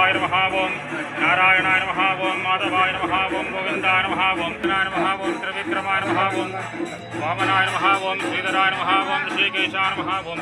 केशवाय नमः ओं नारायणाय नमः ओं माधवाय नमः ओं गोविन्दाय नमः ओं कृष्णाय नमः ओं त्रिविक्रमाय नमः ओं वामनाय नमः ओं श्रीधराय नमः ओं ऋषिकेशाय नमः ओं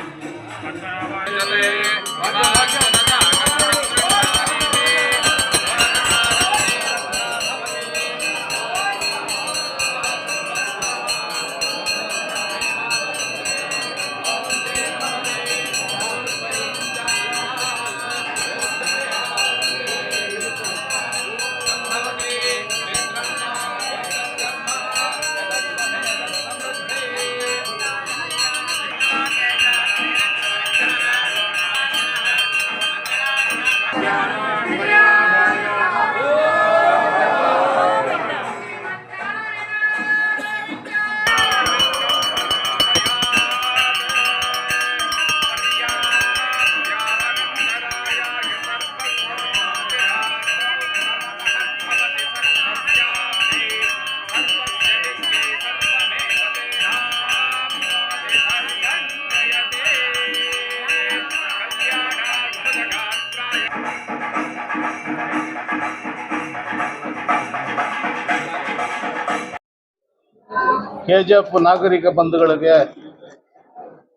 ಕೆಜಿಎಫ್ ನಾಗರಿಕ ಬಂಧುಗಳಿಗೆ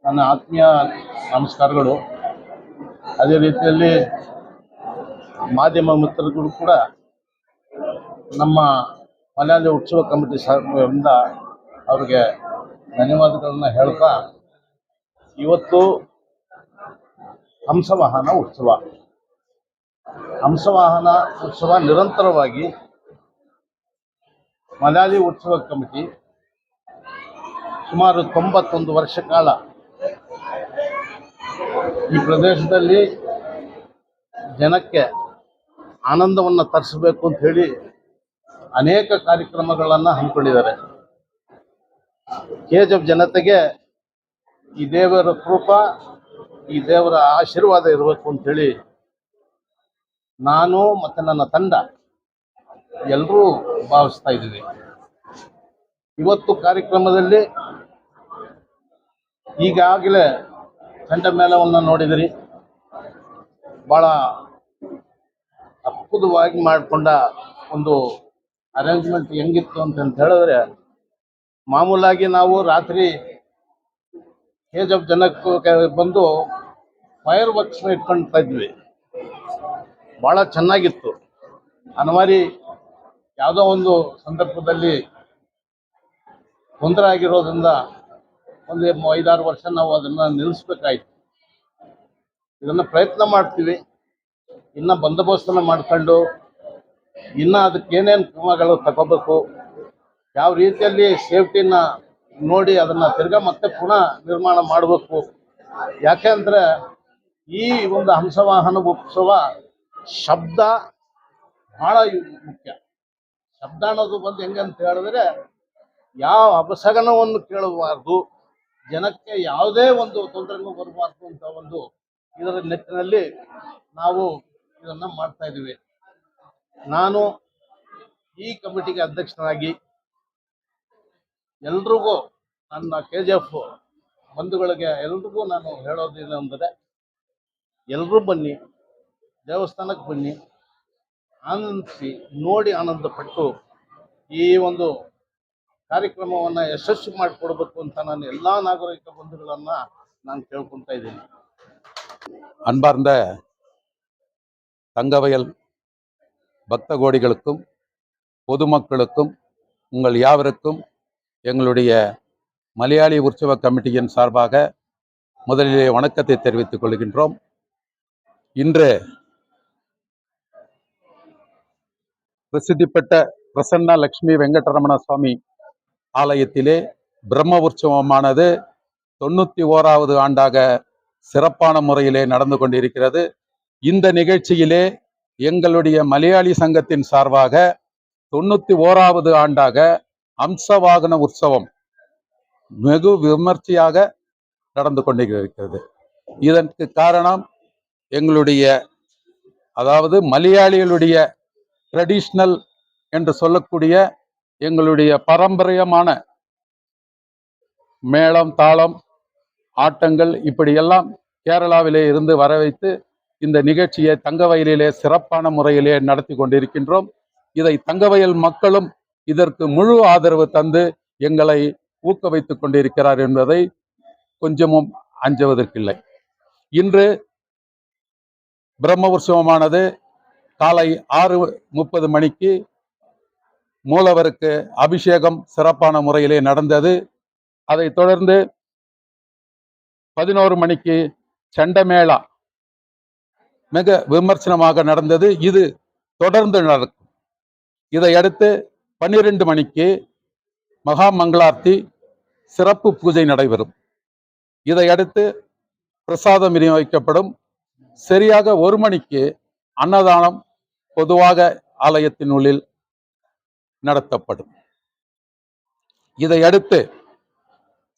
ನನ್ನ ಆತ್ಮೀಯ ನಮಸ್ಕಾರಗಳು. ಅದೇ ರೀತಿಯಲ್ಲಿ ಮಾಧ್ಯಮ ಮಿತ್ರರುಗಳು ಕೂಡ ನಮ್ಮ ಮಲಯಾಳಿ ಉತ್ಸವ ಕಮಿಟಿ ಸಹಕಾರದಿಂದ ಅವರಿಗೆ ಧನ್ಯವಾದಗಳನ್ನು ಹೇಳ್ತಾ, ಇವತ್ತು ಹಂಸವಾಹನ ಉತ್ಸವ ನಿರಂತರವಾಗಿ ಮಲಯಾಳಿ ಉತ್ಸವ ಕಮಿಟಿ ಸುಮಾರು 91 ವರ್ಷ ಕಾಲ ಈ ಪ್ರದೇಶದಲ್ಲಿ ಜನಕ್ಕೆ ಆನಂದವನ್ನು ತರಿಸಬೇಕು ಅಂತ ಹೇಳಿ ಅನೇಕ ಕಾರ್ಯಕ್ರಮಗಳನ್ನು ಹಮ್ಮಿಕೊಂಡಿದ್ದಾರೆ. ಕೆಜಿಎಫ್ ಜನತೆಗೆ ಈ ದೇವರ ಕೃಪಾ, ಈ ದೇವರ ಆಶೀರ್ವಾದ ಇರಬೇಕು ಅಂಥೇಳಿ ನಾನು ಮತ್ತು ನನ್ನ ತಂಡ ಎಲ್ಲರೂ ಭಾವಿಸ್ತಾ ಇದ್ದೀವಿ. ಇವತ್ತು ಕಾರ್ಯಕ್ರಮದಲ್ಲಿ ಈಗಾಗಲೇ ಚಂಡ ಮೇಳವನ್ನು ನೋಡಿದಿರಿ. ಭಾಳ ಅದ್ಭುತವಾಗಿ ಮಾಡಿಕೊಂಡ ಒಂದು ಅರೇಂಜ್ಮೆಂಟ್ ಹೆಂಗಿತ್ತು ಅಂತ ಹೇಳಿದ್ರೆ, ಮಾಮೂಲಾಗಿ ನಾವು ರಾತ್ರಿ ಕೆಜಿಎಫ್ ಜನಕ್ಕೆ ಬಂದು ಫೈರ್ ವರ್ಕ್ಸ್ನ ಇಟ್ಕೊಳ್ತಾ ಇದ್ವಿ. ಭಾಳ ಚೆನ್ನಾಗಿತ್ತು. ಅನಿವಾರ್ಯ ಯಾವುದೋ ಒಂದು ಸಂದರ್ಭದಲ್ಲಿ ತೊಂದರೆ ಆಗಿರೋದ್ರಿಂದ ಒಂದು 5-6 ವರ್ಷ ನಾವು ಅದನ್ನು ನಿಲ್ಲಿಸ್ಬೇಕಾಯ್ತು. ಇದನ್ನು ಪ್ರಯತ್ನ ಮಾಡ್ತೀವಿ. ಇನ್ನು ಬಂದೋಬಸ್ತನ್ನು ಮಾಡ್ಕೊಂಡು ಇನ್ನು ಅದಕ್ಕೆ ಏನೇನು ಕ್ರಮಗಳು ತಗೋಬೇಕು, ಯಾವ ರೀತಿಯಲ್ಲಿ ಸೇಫ್ಟಿನ ನೋಡಿ ಅದನ್ನು ತಿರ್ಗಾ ಮತ್ತೆ ಪುನಃ ನಿರ್ಮಾಣ ಮಾಡಬೇಕು. ಯಾಕೆಂದರೆ ಈ ಒಂದು ಹಂಸವಾಹನ ಉತ್ಸವ ಶಬ್ದ ಭಾಳ ಮುಖ್ಯ. ಶಬ್ದ ಅನ್ನೋದು ಬಂದು ಹೆಂಗೆ ಅಂತ ಹೇಳಿದ್ರೆ, ಯಾವ ಅಪಸಗನವನ್ನು ಕೇಳಬಾರ್ದು, ಜನಕ್ಕೆ ಯಾವುದೇ ಒಂದು ತೊಂದರೆನೂ ಬರಬಾರ್ದು ಅಂತ ಒಂದು ಇದರ ನಿಟ್ಟಿನಲ್ಲಿ ನಾವು ಇದನ್ನು ಮಾಡ್ತಾ ಇದ್ದೀವಿ. ನಾನು ಈ ಕಮಿಟಿಗೆ ಅಧ್ಯಕ್ಷನಾಗಿ ಎಲ್ರಿಗೂ, ನನ್ನ ಕೆಜಿಎಫ್ ಬಂಧುಗಳಿಗೆ ಎಲ್ರಿಗೂ ನಾನು ಹೇಳೋದೇನೆಂದರೆ, ಎಲ್ಲರೂ ಬನ್ನಿ, ದೇವಸ್ಥಾನಕ್ಕೆ ಬನ್ನಿ, ಆನಂದಿಸಿ, ನೋಡಿ ಆನಂದಪಟ್ಟು ಈ ಒಂದು ಕಾರ್ಯಕ್ರಮವನ್ನು ಯಶಸ್ವಿ ಮಾಡಿಕೊಡ್ಬೇಕು ಅಂತ ನಾನು ಎಲ್ಲ ನಾಗರಿಕ ಬಂಧುಗಳನ್ನು ನಾನು ಕೇಳ್ಕೊಳ್ತಾ ಇದ್ದೀನಿ. அன்பார்ந்த தங்கவயல் பக்த கோடிகளுக்கும் பொதுமக்களுக்கும் உங்கள் யாவருக்கும் எங்களுடைய மலையாளி உற்சவ கமிட்டியின் சார்பாக முதலிலே வணக்கத்தை தெரிவித்துக் கொள்கின்றோம். இன்று பிரசித்தி பெற்ற பிரசன்ன லட்சுமி வெங்கடரமண சுவாமி ஆலயத்திலே பிரம்ம உற்சவமானது 91வது ஆண்டாக சிறப்பான முறையிலே நடந்து கொண்டிருக்கிறது. இந்த நிகழ்ச்சியிலே எங்களுடைய மலையாளி சங்கத்தின் சார்பாக 91வது ஆண்டாக அம்சவாகன உற்சவம் வெகு விமர்சையாக நடந்து கொண்டிருக்கிறது. இதற்கு காரணம் எங்களுடைய, அதாவது மலையாளிகளுடைய ட்ரெடிஷ்னல் என்று சொல்லக்கூடிய எங்களுடைய பாரம்பரியமான மேளம், தாளம், ஆட்டங்கள் இப்படியெல்லாம் கேரளாவிலே இருந்து வர வைத்து இந்த நிகழ்ச்சியை தங்கவயலிலே சிறப்பான முறையிலே நடத்தி கொண்டிருக்கின்றோம். இதை தங்கவயல் மக்களும் இதற்கு முழு ஆதரவு தந்து எங்களை ஊக்குவித்துக் கொண்டிருக்கிறார் என்பதை கொஞ்சமும் அஞ்சுவதற்கில்லை. இன்று பிரம்ம உற்சவமானது காலை 6:30 மணிக்கு மூலவருக்கு அபிஷேகம் சிறப்பான முறையிலே நடந்தது. அதைத் தொடர்ந்து 11 மணிக்கு சண்டமேளா மிக விமர்சனமாக நடந்தது. இது தொடர்ந்து நடக்கும். இதையடுத்து 12 மணிக்கு மகா மங்களார்த்தி சிறப்பு பூஜை நடைபெறும். இதையடுத்து பிரசாதம் விநியோகிக்கப்படும். சரியாக 1 மணிக்கு அன்னதானம் பொதுவாக ஆலயத்தின் உள்ளில் நடத்தப்படும். இதையடுத்து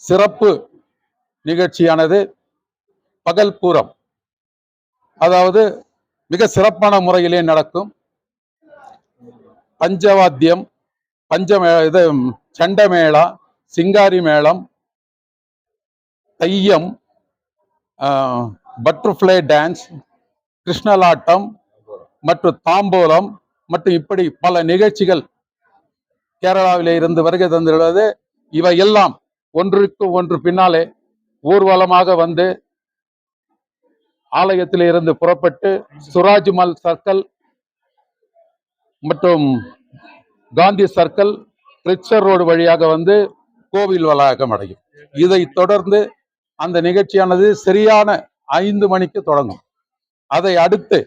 சிறப்பு நிகழ்ச்சியானது பகல் பூரம், அதாவது மிக சிறப்பான முறையிலே நடக்கும். பஞ்சவாத்தியம், சண்டமேளா, சிங்காரி மேளம், தையம், பட்டர்ஃப்ளை டான்ஸ், கிருஷ்ணலாட்டம் மற்றும் தாம்பூலம் மற்றும் இப்படி பல நிகழ்ச்சிகள் கேரளாவிலே இருந்து வருகை தந்துள்ளது. இவையெல்லாம் ஒன்றுக்கு ஒன்று பின்னாலே ஊர்வலமாக வந்து ஆலயத்திலே இருந்து புறப்பட்டு சுராஜ்மல் சர்க்கிள் மற்றும் காந்தி சர்க்கிள், ரிச்சர் ரோடு வழியாக வந்து கோவில் வளாகம் அடையும். இதை தொடர்ந்து அந்த நிகழ்ச்சியானது சரியான 5 மணிக்கு தொடங்கும். அதை அடுத்து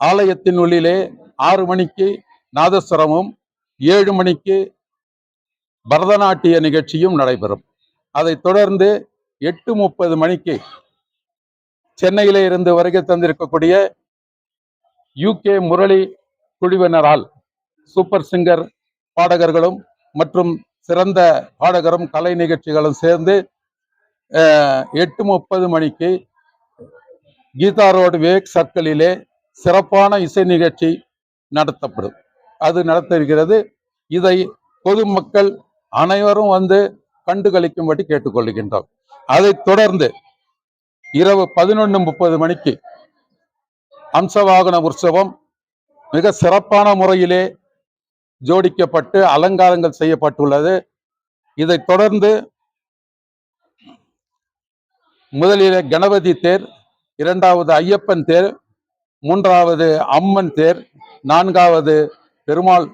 ஆலயத்தின் உள்ளிலே 6 மணிக்கு நாதஸ்வரமும் 7 மணிக்கு பரதநாட்டிய நிகழ்ச்சியும் நடைபெறும். அதைத் தொடர்ந்து 8:30 மணிக்கு சென்னையிலே இருந்து வருகை தந்திருக்கக்கூடிய UK முரளி குழுவினரால் சூப்பர் சிங்கர் பாடகர்களும் மற்றும் சிறந்த பாடகரும் கலை நிகழ்ச்சிகளும் சேர்ந்து 8:30 மணிக்கு கீதா ரோடு விவேக் சர்க்கிளிலே சிறப்பான இசை நிகழ்ச்சி நடத்தப்படும். அது நடத்திருக்கிறது. இதை பொதுமக்கள் அனைவரும் வந்து கண்டுகளிக்கும்படி கேட்டுக்கொள்கின்றோம். அதைத் தொடர்ந்து இரவு 11:30 மணிக்கு அம்சவாகன உற்சவம் மிக சிறப்பான முறையிலே ஜோடிக்கப்பட்டு அலங்காரங்கள் செய்யப்பட்டுள்ளது. இதைத் தொடர்ந்து முதலிலே கணபதி தேர், 2வது ஐயப்பன் தேர், 3வது அம்மன் தேர், 4வது பெருமாள்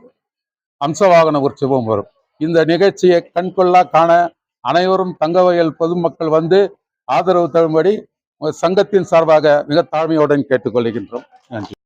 அம்சவாகன உற்சவம் வரும். இந்த நிகழ்ச்சியை கண்கொள்ளா காண அனைவரும் தங்கவயல் பொதுமக்கள் வந்து ஆதரவு தரும்படி சங்கத்தின் சார்பாக மிக தாழ்மையுடன் கேட்டுக்கொள்கின்றோம். நன்றி.